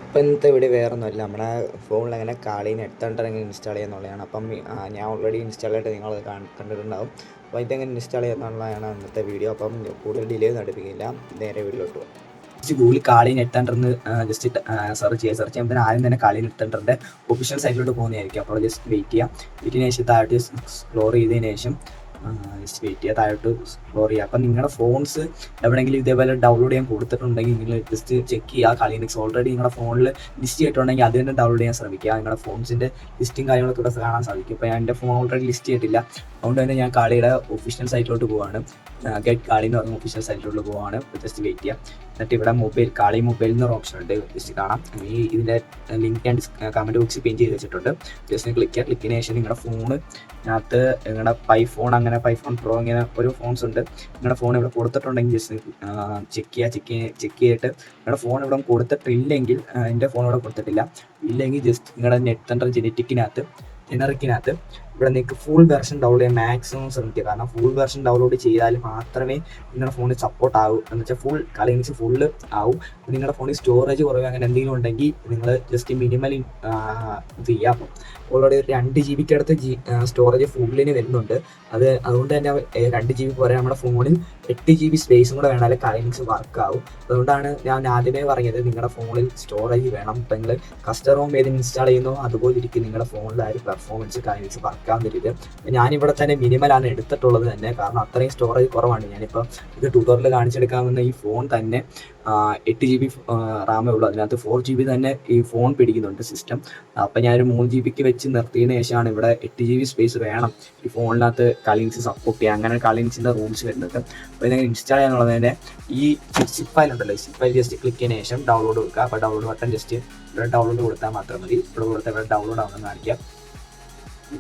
അപ്പോൾ ഇന്നത്തെ വീഡിയോ വേറെ ഒന്നുമില്ല, നമ്മുടെ ഫോണിൽ എങ്ങനെ കാളീനെ എങ്ങനെ ഇൻസ്റ്റാൾ ചെയ്യാന്നുള്ളതാണ്. അപ്പം ഞാൻ ഓൾറെഡി ഇൻസ്റ്റാൾ ചെയ്തിട്ട് നിങ്ങൾ കണ്ടിട്ടുണ്ടാവും. അപ്പോൾ ഇതെങ്ങനെ ഇൻസ്റ്റാൾ ചെയ്യാന്നുള്ളതാണ് ഇന്നത്തെ വീഡിയോ. അപ്പം കൂടുതൽ ഡിലേ നടപ്പിക്കില്ല, നേരെ വീഡിയോട്ട് പോകും. ഗൂഗിൾ കാളീൻ 800 ജസ്റ്റ് സെർച്ച് ചെയ്യുമ്പോൾ ആദ്യം തന്നെ കാളീൻ 800 ഒഫീഷ്യൽ സൈറ്റിലോട്ട് പോകുന്നതായിരിക്കും. അപ്പോൾ ജസ്റ്റ് വെയിറ്റ് ചെയ്യാം. വെയിറ്റിന് ശേഷം താഴോട്ട് എക്സ്പ്ലോർ ചെയ്തതിന് ശേഷം ജസ്റ്റ് വെയിറ്റ് ചെയ്യുക, താഴോട്ട് എക്സ്പ്ലോർ ചെയ്യുക. അപ്പം നിങ്ങളുടെ ഫോൺസ് എവിടെയെങ്കിലും ഇതേപോലെ ഡൗൺലോഡ് ചെയ്യാൻ കൊടുത്തിട്ടുണ്ടെങ്കിൽ നിങ്ങൾ ജസ്റ്റ് ചെക്ക് ചെയ്യുക. കാളീനെക്സ് ഓൾറെഡി നിങ്ങളുടെ ഫോണിൽ ലിസ്റ്റ് ചെയ്തിട്ടുണ്ടെങ്കിൽ അത് തന്നെ ഡൗൺലോഡ് ചെയ്യാൻ ശ്രമിക്കുക. നിങ്ങളുടെ ഫോൺസിൻ്റെ ലിസ്റ്റും കാര്യങ്ങളൊക്കെ ഇവിടെ കാണാൻ സാധിക്കും. ഇപ്പോൾ ഞാൻ എൻ്റെ ഫോൺ ഓൾറെഡി ലിസ്റ്റ് ചെയ്തിട്ടില്ല, അതുകൊണ്ട് തന്നെ ഞാൻ കാളിയുടെ ഒഫീഷ്യൽ സൈറ്റിലോട്ട് പോവാണ്. ഗെറ്റ് കാളി എന്ന് പറഞ്ഞ ഒഫീഷ്യൽ സൈറ്റിലോട്ട് പോവാണ്. ജസ്റ്റ് വെയിറ്റ് ചെയ്യാം. എന്നിട്ട് ഇവിടെ കാളി മൊബൈൽ എന്നൊരു ഓപ്ഷൻ ഉണ്ട്, ജസ്റ്റ് കാണാം. ഇതിൻ്റെ ലിങ്ക് ഞാൻ കമൻറ്റ് ബോക്സിൽ പിൻ ചെയ്ത് വെച്ചിട്ടുണ്ട്. ജസ്റ്റ് ക്ലിക്ക് ചെയ്യുക. ക്ലിക്കിന് ശേഷം നിങ്ങളുടെ ഫോണിനകത്ത് നിങ്ങളുടെ പൈഫോൺ പൈഫോൺ പ്രോ ഇങ്ങനെ ഒരു ഫോൺസ് ഉണ്ട്. നിങ്ങളുടെ ഫോൺ ഇവിടെ കൊടുത്തിട്ടുണ്ടെങ്കിൽ ജസ്റ്റ് ചെക്ക് ചെയ്തിട്ട് നിങ്ങളുടെ ഫോൺ ഇവിടെ കൊടുത്തിട്ടില്ലെങ്കിൽ, എൻ്റെ ഫോൺ ഇവിടെ കൊടുത്തിട്ടില്ല ഇല്ലെങ്കിൽ ജസ്റ്റ് നിങ്ങളുടെ നെറ്റ് ജെനറിക്കിനകത്ത് ഇവിടെ നിങ്ങൾക്ക് ഫുൾ വെർഷൻ ഡൗൺലോഡ് ചെയ്യാൻ മാക്സിമം ശ്രമിക്കുക. കാരണം ഫുൾ വെർഷൻ ഡൗൺലോഡ് ചെയ്താൽ മാത്രമേ നിങ്ങളുടെ ഫോണിൽ സപ്പോർട്ട് ആകൂ. എന്ന് വെച്ചാൽ ഫുൾ കാളീനെക്സ് ഫുള്ള് ആവും. നിങ്ങളുടെ ഫോണിൽ സ്റ്റോറേജ് കുറവ് അങ്ങനെ എന്തെങ്കിലും ഉണ്ടെങ്കിൽ നിങ്ങൾ ജസ്റ്റ് മിനിമൽ ഇത് ചെയ്യാം. ഓൾറെഡി ഒരു 2 GB അടുത്ത് സ്റ്റോറേജ് ഫുള്ളിന് വരുന്നുണ്ട്. അതുകൊണ്ട് തന്നെ 2 GB പോരെ നമ്മുടെ ഫോണിൽ 8 GB സ്പേസും കൂടെ വേണമല്ലേ കാളീനെക്സ് വർക്ക് ആവും. അതുകൊണ്ടാണ് ഞാൻ ആദ്യമേ പറഞ്ഞത് നിങ്ങളുടെ ഫോണിൽ സ്റ്റോറേജ് വേണം. ഇപ്പം നിങ്ങൾ കസ്റ്റമർ ഏത് ഇൻസ്റ്റാൾ ചെയ്യുന്നോ അതുപോലെ ഇരിക്കും നിങ്ങളുടെ ഫോണിൽ ആ ഒരു പെർഫോമൻസ് കാളീനെക്സ് വർക്ക് ആവുന്ന രീതി. ഞാനിവിടെ തന്നെ മിനിമലാണ് എടുത്തിട്ടുള്ളത് തന്നെ, കാരണം അത്രയും സ്റ്റോറേജ് കുറവാണ്. ഞാനിപ്പോൾ ഇത് ട്യൂട്ടോറിയൽ കാണിച്ചെടുക്കാവുന്ന ഈ ഫോൺ തന്നെ 8 GB റാമേ ഉള്ളൂ. അതിനകത്ത് 4 GB തന്നെ ഈ ഫോൺ പിടിക്കുന്നുണ്ട് സിസ്റ്റം. അപ്പം ഞാനൊരു 3 GB വെച്ച് നിർത്തിയതിന് ശേഷമാണ് ഇവിടെ 8 GB സ്പേസ് വേണം ഈ ഫോണിനകത്ത് കാളീനെക്സ് സപ്പോർട്ട് ചെയ്യാം. അങ്ങനെ കാളീനെക്സിൻ്റെ റൂൾസ് വരുന്നുണ്ട്. അപ്പോൾ ഇതെങ്ങനെ ഇൻസ്റ്റാൾ ചെയ്യാന്നുള്ളത് തന്നെ ഈ സിപ്പ് ഫയൽ ഉണ്ടല്ലോ, ഈ സിപ്പ് ഫയൽ ജസ്റ്റ് ക്ലിക്ക് ചെയ്യുന്ന ശേഷം ഡൗൺലോഡ് കൊടുക്കുക. അപ്പോൾ ഡൗൺലോഡ് ബട്ടൺ ജസ്റ്റ് ഇവിടെ ഡൗൺലോഡ് കൊടുത്താൽ മാത്രം മതി. ഇവിടെ കൊടുത്താൽ ഇവിടെ ഡൗൺലോഡ് ആവുമെന്ന് കാണിക്കാം.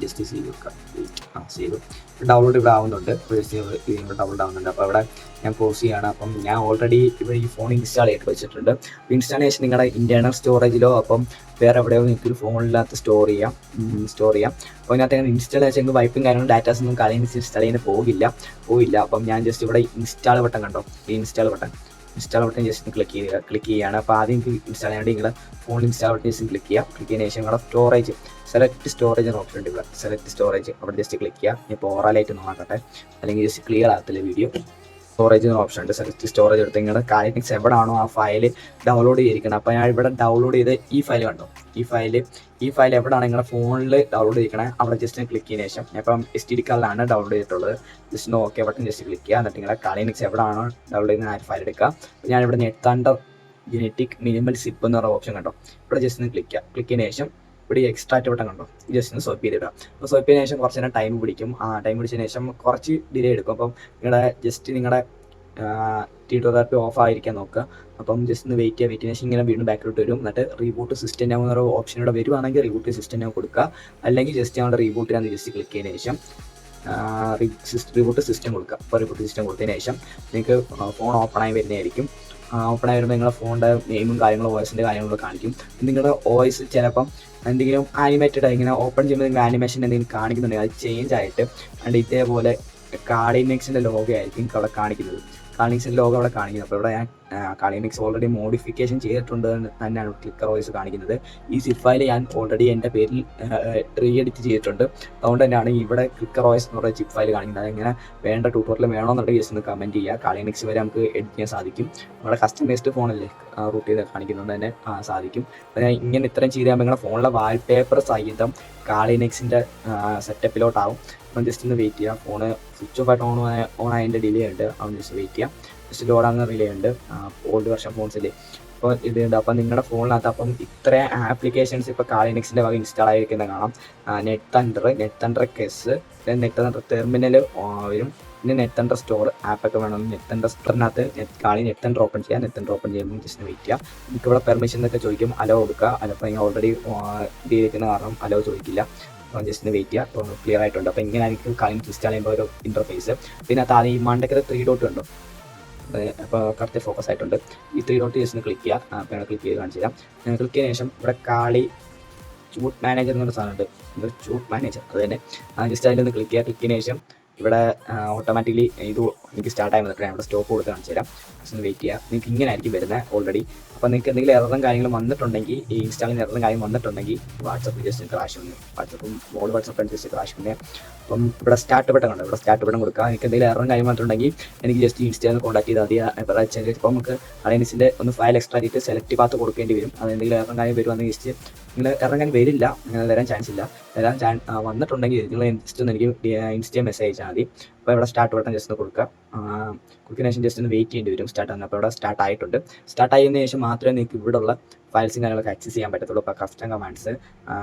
ജസ്റ്റ് സേവ് കൊടുക്കാം. സേവ് ഡൗൺലോഡ് ഇവിടെ ആവുന്നുണ്ട്. ഡൗൺലോഡ് ആവുന്നുണ്ട്. അപ്പോൾ ഇവിടെ ഞാൻ പോസ് ചെയ്യാണ്. അപ്പം ഞാൻ ഓൾറെഡി ഇവിടെ ഈ ഫോൺ ഇൻസ്റ്റാൾ ചെയ്തിട്ട് വെച്ചിട്ടുണ്ട്. ഇൻസ്റ്റാളേഷൻ നിങ്ങളുടെ ഇൻറ്റേർണൽ സ്റ്റോറേജിലോ അപ്പം വേറെ എവിടെയോ നിങ്ങൾക്ക് ഫോണിനകത്ത് സ്റ്റോർ ചെയ്യാം. അപ്പോൾ അതിനകത്ത് അങ്ങനെ ഇൻസ്റ്റാളേഷൻ വൈപ്പും കാര്യങ്ങളും ഡാറ്റാസൊന്നും കാളീനെക്സ് ഇൻസ്റ്റാൾ ചെയ്യുന്ന പോയില്ല. അപ്പം ഞാൻ ജസ്റ്റ് ഇവിടെ ഇൻസ്റ്റാൾ ബട്ടൺ കണ്ടോ, ഈ ഇൻസ്റ്റാൾ ബട്ടൺ ജസ്റ്റ് ക്ലിക്ക് ചെയ്യുകയാണ്. അപ്പോൾ ആദ്യം ഇൻസ്റ്റാൾ ചെയ്യാണ്ട് നിങ്ങൾ ഫോണിൽ ഇൻസ്റ്റാൾ ബട്ടൺ ജസ്റ്റ് ക്ലിക്ക് ചെയ്യുന്ന ശേഷം നിങ്ങളുടെ സ്റ്റോറേജ് സെലക്ട് സ്റ്റോറേജ് എന്ന ഓപ്ഷൻ ഉണ്ട്. ഇവിടെ സെലക്ട് സ്റ്റോറേജ് അവിടെ ജസ്റ്റ് ക്ലിക്ക് ചെയ്യുക. ഇപ്പോൾ ഓറലായിട്ട് നോക്കട്ടെ, അല്ലെങ്കിൽ ജസ്റ്റ് ക്ലിയർ ആകത്തില്ല വീഡിയോ. സ്റ്റോറേജ് എന്ന ഓപ്ഷൻ ഉണ്ട്. സെലക്ട് സ്റ്റോറേജ് എടുത്ത് നിങ്ങളുടെ കാളീനെക്സ് എവിടെയാണോ ആ ഫയൽ ഡൗൺലോഡ് ചെയ്തിരിക്കണം. അപ്പോൾ ഞാൻ ഇവിടെ ഡൗൺലോഡ് ചെയ്ത് ഈ ഫയൽ കണ്ടോ, ഈ ഫയൽ എവിടെയാണ് നിങ്ങളുടെ ഫോണിൽ ഡൗൺലോഡ് ചെയ്തിരിക്കണേ അവിടെ ജസ്റ്റ് ക്ലിക്ക് ചെയ്തതിന് ശേഷം ഇപ്പം SD കാർഡിലാണ് ഡൗൺലോഡ് ചെയ്തിട്ടുള്ളത്. Just okay button just click ചെയ്യുക. എന്നിട്ട് നിങ്ങളുടെ കാളീനെക്സ് എവിടെയാണോ ഡൗൺലോഡ് ചെയ്യുന്ന ആ ഫയൽ എടുക്കുക. അപ്പോൾ ഞാനിവിടെ നെറ്റ് ജെനറ്റിക് മിനിമൽ സിപ്പ് എന്ന് പറയുന്ന ഓപ്ഷൻ കണ്ടോ, ഇവിടെ ജസ്റ്റ് ക്ലിക്ക് ചെയ്തതിന് ശേഷം ഇവിടെ എക്സ്ട്രാക്റ്റ് ബട്ടൺ കണ്ടോ, ജസ്റ്റ് ഒന്ന് സ്വൈപ്പ് ചെയ്തിടുക. അപ്പോൾ സ്വൈപ്പ് ചെയ്തതിന് ശേഷം കുറച്ച് നേരം ടൈം പിടിക്കും. ടൈം പിടിച്ചതിന് ശേഷം കുറച്ച് ഡിലേ എടുക്കും. അപ്പം നിങ്ങളുടെ ട്യൂട്ടോറിയൽ ഓഫ് ആയിരിക്കാൻ നോക്കുക. അപ്പം ജസ്റ്റ് ഒന്ന് വെയിറ്റ് ചെയ്യുന്ന ശേഷം ഇങ്ങനെ വീണ്ടും ബാക്കിലോട്ട് വരും. എന്നിട്ട് റീബൂട്ട് സിസ്റ്റം നൗ എന്നൊരു ഓപ്ഷൻ ഇവിടെ വരുവാണെങ്കിൽ റീബൂട്ട് സിസ്റ്റം നൗ കൊടുക്കുക. അല്ലെങ്കിൽ ജസ്റ്റ് ഞങ്ങളുടെ റീബൂട്ടിനാണ് ജസ്റ്റ് ക്ലിക്ക് ചെയ്തതിന് ശേഷം റീബൂട്ട് സിസ്റ്റം കൊടുക്കുക. അപ്പോൾ റീബൂട്ട് സിസ്റ്റം കൊടുത്തതിന് ശേഷം നിങ്ങൾക്ക് ഫോൺ ഓപ്പൺ ആയി വരുന്നതായിരിക്കും. ഓപ്പൺ ആയി വരുമ്പോൾ നിങ്ങളുടെ ഫോണിൻ്റെ നെയിമും കാര്യങ്ങളും വോയിസിൻ്റെ കാര്യങ്ങളൊക്കെ കാണിക്കും. നിങ്ങളുടെ വോയിസ് ചിലപ്പം എന്തെങ്കിലും ആനിമേറ്റഡ് ഇങ്ങനെ ഓപ്പൺ ചെയ്യുമ്പോൾ നിങ്ങൾ ആനിമേഷൻ എന്തെങ്കിലും കാണിക്കുന്നുണ്ടെങ്കിൽ അത് ചേഞ്ച് ആയിട്ട് ഇതേപോലെ കാളീനെക്സിൻ്റെ ലോഗോ ആയിരിക്കും അവിടെ കാണിക്കുന്നത്. കാളീനെക്സിൻ്റെ ലോഗോ അവിടെ കാണിക്കുന്നത്. അപ്പോൾ ഇവിടെ ഞാൻ കാളീനെക്സ് ഓൾറെഡി മോഡിഫിക്കേഷൻ ചെയ്തിട്ടുണ്ട് തന്നെയാണ് ക്ലിക്കർ വോയിസ് കാണിക്കുന്നത്. ഈ സിപ്പ് ഫയൽ ഞാൻ ഓൾറെഡി എൻ്റെ പേരിൽ എഡിറ്റ് ചെയ്തിട്ടുണ്ട്. അതുകൊണ്ട് തന്നെയാണ് ഇവിടെ ക്ലിക്കർ വോയിസ് എന്ന് പറയുന്ന ചിപ്പ് ഫയൽ കാണിക്കുന്നത്. അങ്ങനെ വേണ്ട ട്യൂട്ടോറിയൽ വേണമെന്നുണ്ടെങ്കിൽ ജസ്റ്റ് ഒന്ന് കമൻറ്റ് ചെയ്യുക. കാളീനെക്സ് വരെ നമുക്ക് എഡിറ്റ് ചെയ്യാൻ സാധിക്കും. നമ്മുടെ കസ്റ്റമൈസ്ഡ് ഫോണല്ലേ റൂട്ട് ചെയ്ത് കാണിക്കുന്നത് തന്നെ സാധിക്കും. അപ്പോൾ ഞാൻ ഇങ്ങനെ ഇത്രയും ചെയ്ത് കഴിയുമ്പോൾ നിങ്ങളുടെ ഫോണിലെ വാൾപേപ്പർ സഹിതം കാളീനെക്സിൻ്റെ സെറ്റപ്പിലോട്ടാവും. അപ്പം ജസ്റ്റ് ഒന്ന് വെയിറ്റ് ചെയ്യാം. ഫോണ് സ്വിച്ച് ഓഫ് ആയിട്ട് ഓൺ ആയതിൻ്റെ ഡിലേ ഉണ്ട്. അവൻ ജസ്റ്റ് വെയിറ്റ് ചെയ്യാം. ജസ്റ്റ് ലോഡാകുന്ന റിലേ ഉണ്ട് ഓൾഡ് വെർഷൻ ഫോൺസിൽ. അപ്പോൾ ഇതുണ്ട്. അപ്പം നിങ്ങളുടെ ഫോണിനകത്ത് അപ്പം ഇത്രയും ആപ്ലിക്കേഷൻസ് ഇപ്പോൾ കാളീനെക്സിൻ്റെ വക ഇൻസ്റ്റാൾ ആയിരിക്കുന്നത് കാണാം. NetHunter KeX, NetHunter terminal വരും. പിന്നെ നെറ്റ് തണ്ടർ സ്റ്റോർ ആപ്പൊക്കെ വേണമെങ്കിൽ നെറ്റ് തണ്ടർ സ്റ്റോറിനകത്ത് നെറ്റ് തണ്ടർ ഓപ്പൺ ചെയ്യാം. നെറ്റ് തണ്ടർ ഓപ്പൺ ചെയ്യുമ്പോൾ ജസ്റ്റ് വെയിറ്റ് ചെയ്യാം. എനിക്കിവിടെ പെർമിഷൻ എന്നൊക്കെ ചോദിക്കും, അലോ കൊടുക്കുക. അപ്പോൾ ഞാൻ ഓൾറെഡി ചെയ്തിരിക്കുന്ന കാരണം അലോ ചോദിക്കില്ല. അപ്പോൾ ജസ്റ്റ് വെയിറ്റ് ചെയ്യുക. അപ്പോൾ ക്ലിയർ ആയിട്ടുണ്ട്. അപ്പോൾ ഇങ്ങനെ എനിക്ക് കാളീനെക്സ് ഇൻസ്റ്റാൾ ചെയ്യുമ്പോൾ ഒരു ഇൻ്റർഫേസ്. പിന്നെ അത് ഈ മണ്ടയ്ക്ക് 3 ഡോട്ട് ഉണ്ടോ, അപ്പോൾ കറക്റ്റ് ഫോക്കസ് ആയിട്ടുണ്ട്. ഈ 3 ഡോട്ട് ജസ്റ്റ് ക്ലിക്ക് ചെയ്യുക. അപ്പോൾ ഞാൻ ക്ലിക്ക് ചെയ്ത് കാണിച്ചു തരാം. ക്ലിക്ക് ചെയ്തതിന് ശേഷം ഇവിടെ കാളി ചൂട്ട് മാനേജർ എന്നൊരു സാധനമുണ്ട്. ചൂട്ട് മാനേജർ അത് തന്നെ. ജസ്റ്റ് അതിലൊന്ന് ക്ലിക്ക് ചെയ്തതിന് ശേഷം ഇവിടെ ഓട്ടോമാറ്റിക്കലി ഇത് എനിക്ക് സ്റ്റാർട്ട് ആയി വന്നിട്ട് ഞാൻ ഇവിടെ സ്റ്റോപ്പ് കൊടുത്ത് കാണിച്ചു തരാം. ഒന്ന് വെയിറ്റ് ചെയ്യുക. നിങ്ങൾക്ക് ഇങ്ങനെ ആയിരിക്കും വരുന്നത് ഓൾറെഡി. അപ്പോൾ നിങ്ങൾക്ക് എന്തെങ്കിലും എററും കാര്യങ്ങളും വന്നിട്ടുണ്ടെങ്കിൽ, ഈ ഇൻസ്റ്റാളിന് എററും കാര്യം വന്നിട്ടുണ്ടെങ്കിൽ വാട്സപ്പ് ജസ്റ്റ് ക്രാഷ് വന്നു, വാട്സപ്പും മോൾ വാട്സപ്പ് ജസ്റ്റ് ക്രാഷ് വന്നേ. അപ്പം ഇവിടെ സ്റ്റാർട്ട് ബട്ടൺ ഉണ്ട്, ഇവിടെ സ്റ്റാർട്ട് ബട്ടൺ കൊടുക്കുക. എനിക്ക് എന്തെങ്കിലും എററും കാര്യം വന്നിട്ടുണ്ടെങ്കിൽ എനിക്ക് ജസ്റ്റ് ഇൻസ്റ്റയിൽ കോൺടാക്ട് ചെയ്താൽ മതി. ഇപ്പോൾ നമുക്ക് അലയൻസിൻ്റെ ഒന്ന് ഫയൽ എക്സ്ട്രാ ആയിട്ട് സെലക്ട് പാത്ത് കൊടുക്കേണ്ടി വരും. അത് എന്തെങ്കിലും എററും കാര്യം വരുവാണെങ്കിൽ ജസ്റ്റ് നിങ്ങൾ ഇറങ്ങാൻ വരില്ല, അങ്ങനെ വരാൻ ചാൻസ് ഇല്ല. വന്നിട്ടുണ്ടെങ്കിൽ നിങ്ങൾ ജസ്റ്റ് ഒന്ന് എനിക്ക് ഇൻസ്റ്റയിൽ മെസ്സേജ് അയച്ചാൽ മതി. അപ്പോൾ ഇവിടെ സ്റ്റാർട്ട് ബട്ടൺ ജസ്റ്റ് ഒന്ന് കൊടുക്കുക. കൊടുക്കുന്നതിന് ശേഷം ജസ്റ്റ് ഒന്ന് വെയിറ്റ് ചെയ്യേണ്ടി വരും സ്റ്റാർട്ട് ആകുന്നത്. അപ്പോൾ ഇവിടെ സ്റ്റാർട്ട് ആയിട്ടുണ്ട്. സ്റ്റാർട്ട് ആയതിനു ശേഷം മാത്രമേ നിങ്ങൾക്ക് ഇവിടെയുള്ള ഫയൽസും കാര്യങ്ങളൊക്കെ ആക്സസ് ചെയ്യാൻ പറ്റത്തുള്ളൂ. ഇപ്പോൾ കസ്റ്റം കമാൻഡ്സ്,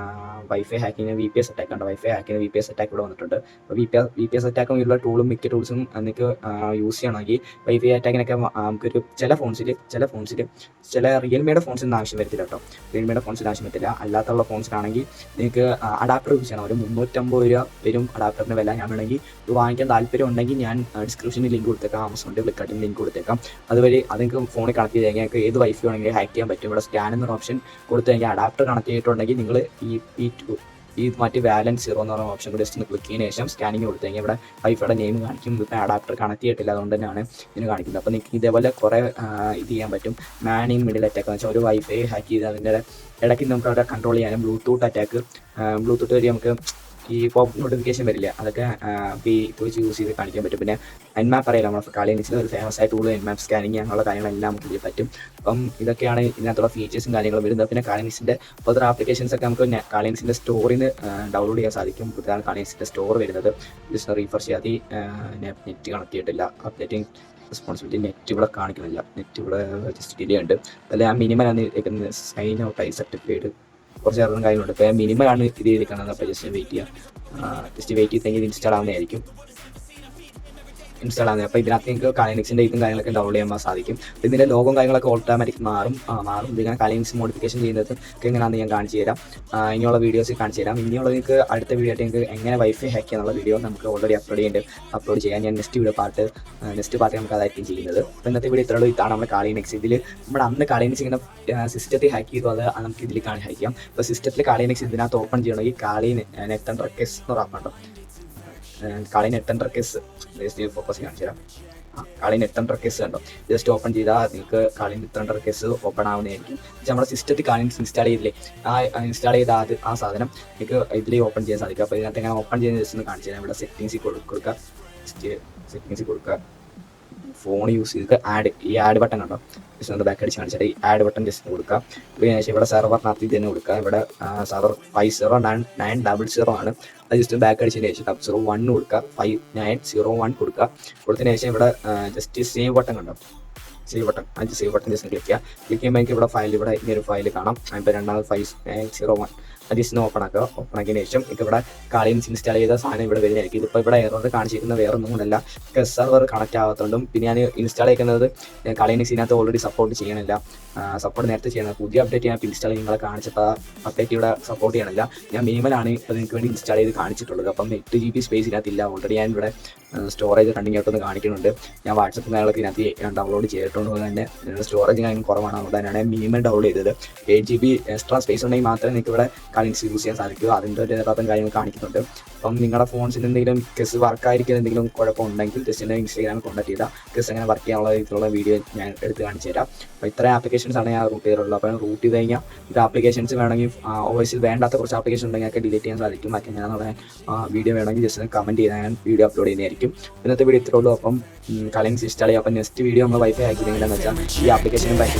വൈഫൈ ഹാക്കിങ്ങിന് VPS അറ്റാക്ക് ഉണ്ട്. വൈഫൈ ഹാക്കിങ്ങിന് VPS അറ്റാക്ക് ഇവിടെ വന്നിട്ടുണ്ട്. അപ്പോൾ VPS അറ്റാക്കും ഇതിലുള്ള ടൂളും മിക്ക ടൂൾസും നിങ്ങൾക്ക് യൂസ് ചെയ്യണമെങ്കിൽ വൈഫൈ അറ്റാക്കിനൊക്കെ നമുക്കൊരു ചില ഫോൺസിൽ ചില റിയൽമിയുടെ ഫോൺസിന് ആവശ്യം വരത്തില്ല കേട്ടോ. റിയൽമിയുടെ ഫോൺസിന് ആവശ്യം വരത്തില്ല. അല്ലാത്തുള്ള ഫോൺസിനാണെങ്കിൽ നിങ്ങൾക്ക് അഡാപ്റ്റർ യൂസ് ചെയ്യണം. ഒരു 350 രൂപ വരും അഡാപ്റ്ററിന് വില. ഞാൻ വേണമെങ്കിൽ ഇത് വാങ്ങിക്കാൻ താല്പര്യം ഉണ്ടെങ്കിൽ ഞാൻ ഡിസ്ക്രിപ്ഷനിൽ ലിങ്ക് കൊടുത്തേക്കാം, ആമസോണിൻ്റെ ഫ്ലിപ്കാർട്ടിൻ്റെ ലിങ്ക് കൊടുത്തേക്കാം. അതുവഴി അത് നിങ്ങൾക്ക് ഫോണിൽ കണക്ട് ചെയ്ത് കഴിഞ്ഞാൽ ഏത് വൈഫൈ വേണമെങ്കിൽ ഹാക്ക് ചെയ്യാൻ പറ്റും. ഇവിടെ സ്കാൻ എന്നൊരു ഓപ്ഷൻ കൊടുത്തു കഴിഞ്ഞാൽ അഡാപ്റ്റർ കണക്ട് ചെയ്തിട്ടുണ്ടെങ്കിൽ നിങ്ങൾ ഈ മറ്റേ വാലൻസ് 0 എന്ന് പറയുന്ന ഓപ്ഷൻ കൂടി ജസ്റ്റ് ക്ലിക്ക് ചെയ്യുന്ന ശേഷം സ്കാനിങ് കൊടുത്തു കഴിഞ്ഞാൽ ഇവിടെ വൈഫൈയുടെ നെയിം കാണിക്കും. ഇപ്പോൾ അഡാപ്റ്റർ കണക്ട് ചെയ്തിട്ടില്ല, അതുകൊണ്ട് തന്നെയാണ് ഇതിന് കാണിക്കുന്നത്. അപ്പോൾ നിങ്ങൾക്ക് ഇതേപോലെ കുറേ ഇത് ചെയ്യാൻ പറ്റും. മാനിങ് മിഡിൽ അറ്റാക്ക് എന്ന് വെച്ചാൽ ഒരു വൈഫൈ ഹാക്ക് ചെയ്ത് അതിൻ്റെ ഇടയ്ക്ക് നമുക്ക് അവിടെ കൺട്രോൾ ചെയ്യാനും ബ്ലൂടൂത്ത് അറ്റാക്ക്, ബ്ലൂടൂത്ത് വഴി നമുക്ക് ഈ പോപ്പ് നോട്ടിഫിക്കേഷൻ വരില്ല, അതൊക്കെ ഇത് വെച്ച് യൂസ് ചെയ്ത് കാണിക്കാൻ പറ്റും. പിന്നെ എൻമാപ്പ് അറിയാലോ, നമ്മുടെ കളിയൻസിൽ ഒരു ഫേമസ് ആയ ടൂൾ എൻമാപ്പ് സ്കാനിങ് അങ്ങനെയുള്ള കാര്യങ്ങളെല്ലാം നമുക്ക് ഇതിൽ പറ്റും. അപ്പം ഇതൊക്കെയാണ് ഇതിനകത്തുള്ള ഫീച്ചേഴ്സും കാര്യങ്ങളും വരുന്നത്. പിന്നെ കളിയൻസിൻ്റെ ഫർദർ ആപ്ലിക്കേഷൻസ് ഒക്കെ നമുക്ക് കളിയൻസിൻ്റെ സ്റ്റോറിൽ നിന്ന് ഡൗൺലോഡ് ചെയ്യാൻ സാധിക്കും. ഇതാണ് കളിയൻസിൻ്റെ സ്റ്റോർ വരുന്നത്. ജസ്റ്റ് റീഫർ ചെയ്യാതെ നെറ്റ് കണക്ട് ചെയ്തിട്ടില്ല, അപ്ഡേറ്റിംഗ് റെസ്പോൺസിബിലിറ്റി നെറ്റ് ഇവിടെ കാണിക്കുന്നില്ല, നെറ്റ് ഇവിടെ ജസ്റ്റ് ഡിലേ ഉണ്ട്. അല്ല ഞാൻ മിനിമം സൈൻ ഔട്ടായി സർട്ടിഫൈഡ് കുറച്ച് എററും കാര്യങ്ങളുണ്ട്. ഇപ്പോൾ മിനിമമാണ് ഇത് ചെയ്തിരിക്കുന്നത്. അപ്പോൾ ജസ്റ്റ് വെയിറ്റ് ചെയ്തെങ്കിൽ ഇത് ഇൻസ്റ്റാൾ ആവുന്നതായിരിക്കും. അപ്പോൾ ഇതിനകത്ത് നിങ്ങൾക്ക് കാലിനിക്സിൻ്റെ ഇതും കാര്യങ്ങളൊക്കെ ഡൗൺലോഡ് ചെയ്യാൻ സാധിക്കും. അപ്പോൾ ഇതിൻ്റെ ലോഗും കാര്യങ്ങളൊക്കെ ഓട്ടോമാറ്റിക് മാറും. ഇതിങ്ങനെ കാലിനിക്സ് മോഡിഫിക്കേഷൻ ചെയ്യുന്നത് ഒക്കെ എങ്ങനെയാണെന്ന് ഞാൻ കാണിച്ചു തരാം. ഇനിയുള്ള വീഡിയോസ് കാണിച്ചു തരാം. ഇനിയുള്ള നിങ്ങൾക്ക് അടുത്ത വീഡിയോ ആയിട്ട് നിങ്ങൾക്ക് എങ്ങനെ വൈഫൈ ഹാക്ക് ചെയ്യാനുള്ള വീഡിയോ നമുക്ക് ഓൾറെഡി അപ്ലോഡ് ചെയ്യാൻ ഞാൻ നെക്സ്റ്റ് പാർട്ട് നമുക്ക് അതായിരിക്കും ചെയ്യുന്നത്. അപ്പോൾ ഇന്നത്തെ വീഡിയോ ഇത്രയുള്ളൂ. ഇതാണ് നമ്മുടെ കാലിനിക്സ്. ഇതിൽ നമ്മുടെ അന്ന് കാലിനിക്സ് ഇങ്ങനെ സിസ്റ്റത്തിൽ ഹാക്ക് ചെയ്തു, അത് നമുക്ക് ഇതിൽ ഹാക്ക് ചെയ്യാം. അപ്പോൾ സിസ്റ്റത്തിൽ കാലിനിക്സ് ഇതിനകത്ത് ഓപ്പൺ ചെയ്യണമെങ്കിൽ നെറ്റ് ആൻഡ് റെക്കേഴ്സ് എന്ന് ഉറപ്പുണ്ടോ, നെറ്റ് ആൻഡ് റെക്കേഴ്സ് ഫോക്കസ് കാണിച്ചു തരാം. നെറ്റ് ആൻഡ് റെക്കേഴ്സ് കണ്ടോ, ജസ്റ്റ് ഓപ്പൺ ചെയ്താൽ നിങ്ങൾക്ക് നെറ്റ് ആൻഡ് റെക്കേഴ്സ് ഓപ്പൺ ആവുന്നതായിരിക്കും. നമ്മുടെ സിസ്റ്റത്തിൽ ഇൻസ്റ്റാൾ ചെയ്തില്ലേ, ഇൻസ്റ്റാൾ ചെയ്ത ആ സാധനം നിങ്ങൾക്ക് ഇതിൽ ഓപ്പൺ ചെയ്യാൻ സാധിക്കും. അപ്പോൾ ഇതിനകത്ത് എങ്ങനെ ഓപ്പൺ ചെയ്യുന്ന ജസ്റ്റ് ഒന്ന് കാണിച്ചു തരാം. ഇവിടെ സെറ്റിങ്സിൽ കൊടുക്കുക, സെറ്റിങ്സിൽ കൊടുക്കുക, ഫോൺ യൂസ് ചെയ്തിട്ട് ആഡ് ബട്ടൺ കണ്ടോ, ജസ്റ്റ് ഒന്ന് ബാക്ക് അടിച്ച് കാണിച്ചാൽ ഈ ആഡ് ബട്ടൺ ജസ്റ്റ് കൊടുക്കുക. പിന്നെ ഇവിടെ സെർവറിനകത്ത് ഇത് തന്നെ കൊടുക്കുക. ഇവിടെ സെർവർ 509000 ആണ്. അത് ജസ്റ്റ് ബാക്ക് അടിച്ചതിന് ശേഷം 01 കൊടുക്കുക, 5901 കൊടുക്കുക. കൊടുത്തതിന് ശേഷം ഇവിടെ ജസ്റ്റ് സേവ് ബട്ടൺ കണ്ടോ, സേവ് ബട്ടൺ ജസ്റ്റ് ക്ലിക്ക് ചെയ്യുമ്പോൾ എനിക്ക് ഇവിടെ ഇവിടെ ഈ ഒരു ഫയൽ കാണാം. ഇപ്പോൾ രണ്ടാമത് 5901 അത് ജസ്റ്റ് ഓപ്പൺ ആക്കിയതിന് ശേഷം എനിക്ക് ഇവിടെ കാലിയൻസ് ഇൻസ്റ്റാൾ ചെയ്ത സാധനം ഇവിടെ വരുന്നതായിരിക്കും. ഇതിപ്പോൾ ഇവിടെ എറർ കാണിച്ചിരിക്കുന്ന വേറെ ഒന്നും കൊണ്ടല്ല, സെർവർ കണക്ട് ആവാത്തതുകൊണ്ടും പിന്നെ ഞാൻ ഇൻസ്റ്റാൾ ചെയ്യുന്നത് കാലിയൻസ് ഇതിനകത്ത് ഓൾറെഡി സപ്പോർട്ട് ചെയ്യണില്ല. സപ്പോർട്ട് നേരത്തെ ചെയ്യണം. പുതിയ അപ്ഡേറ്റ് ഞാൻ ഇൻസ്റ്റാൾ നിങ്ങളെ കാണിച്ചപ്പോൾ അപ്ഡേറ്റ് ഇവിടെ സപ്പോർട്ട് ചെയ്യണില്ല. ഞാൻ മിനിമലാണ് ഇപ്പോൾ നിങ്ങൾക്ക് വേണ്ടി ഇൻസ്റ്റാൾ ചെയ്ത് കാണിച്ചിട്ടുള്ളത്. അപ്പം 8 GB സ്പേസ് ഇതിനകത്തില്ല. ഓൾറെഡി ഞാൻ ഇവിടെ സ്റ്റോറേജ് റണ്ണിങ് ആയിട്ടൊന്ന് കാണിക്കുന്നുണ്ട്. ഞാൻ വാട്സപ്പ് കാര്യങ്ങളൊക്കെ ഇതിനകത്ത് ഡൗൺലോഡ് ചെയ്തിട്ടുണ്ട്. തന്നെ സ്റ്റോറേജ് കാര്യം കുറവാണ്, അതുകൊണ്ട് തന്നെയാണ് മിനിമം ഡൗൺലോഡ് ചെയ്തത്. 8 GB എക്സ്ട്രാ സ്പേസ് ഉണ്ടെങ്കിൽ മാത്രമേ നിങ്ങൾക്ക് ഇവിടെ കാലിയൻസ് യൂസ് ചെയ്യാൻ സാധിക്കൂ. അതിൻ്റെ ഒരു എററും കാര്യങ്ങൾ കാണിക്കുന്നുണ്ട്. അപ്പം നിങ്ങളുടെ ഫോൺസിൽ എന്തെങ്കിലും കെസ് വർക്കായിരിക്കും എന്തെങ്കിലും കുഴപ്പമുണ്ടെങ്കിൽ ജസ്റ്റ് എന്നെ ഇൻസ്റ്റാഗ്രാമിൽ കോൺടാക്ട് ചെയ്താൽ കെസ് എങ്ങനെ വർക്ക് ചെയ്യാനുള്ള രീതിയിലുള്ള വീഡിയോ ഞാൻ എടുത്ത് കാണിച്ചു തരാം. അപ്പോൾ ഇത്രയും ആപ്ലിക്കേഷൻസ് ആണ് ഞാൻ റൂട്ട് ചെയ്തിട്ടുള്ളത്. അപ്പോൾ റൂട്ട് ചെയ്ത് കഴിഞ്ഞാൽ ഇത് ആപ്ലിക്കേഷൻസ് വേണമെങ്കിൽ ഓവൈസിൽ വേണ്ടാത്ത കുറച്ച് ആപ്ലിക്കേഷൻ ഉണ്ടെങ്കിൽ ഒക്കെ ഡിലീറ്റ് ചെയ്യാൻ സാധിക്കും. ഒക്കെ ഞാനുള്ള വീഡിയോ വേണമെങ്കിൽ ജസ്റ്റ് കമൻറ്റ് ചെയ്താൽ ഞാൻ വീഡിയോ അപ്ലോഡ് ചെയ്യുന്നതായിരിക്കും. ഇന്നത്തെ വീഡിയോ ഇത്രേ ഉള്ളൂ. അപ്പം കാലിയൻസ് ഇൻസ്റ്റാൾ ചെയ്യാം. അപ്പം നെക്സ്റ്റ് വീഡിയോ നമ്മൾ വൈഫൈ ആക്കിയത് എങ്ങനെയാണെന്ന് വെച്ചാൽ ഈ ആപ്ലിക്കേഷനും ബാക്ക്